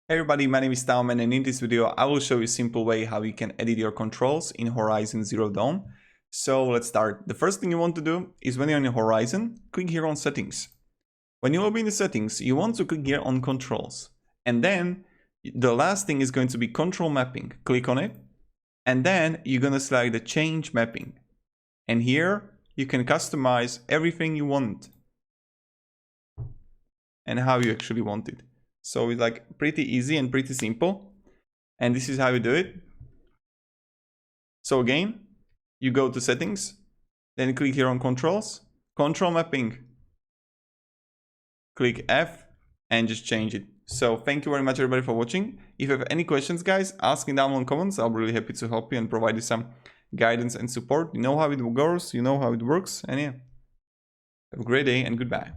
Hey everybody, my name is TaoMan, and in this video I will show you a simple way how you can edit your controls in Horizon Zero Dawn. So let's start. The first thing you want to do is when you're in Horizon, click here on Settings. When you will be in the settings, you want to click here on Controls. And then the last thing is going to be Control Mapping. Click on it. And then you're going to select the Change Mapping. And here you can customize everything you want and how you actually want it. So it's like pretty easy and pretty simple. And this is how you do it. So again, you go to settings, then click here on controls, control mapping, click F and just change it. So thank you very much everybody for watching. If you have any questions guys, ask in down in the comments. I'll be really happy to help you and provide you some guidance and support. You know how it goes, you know how it works, and yeah. Have a great day and goodbye.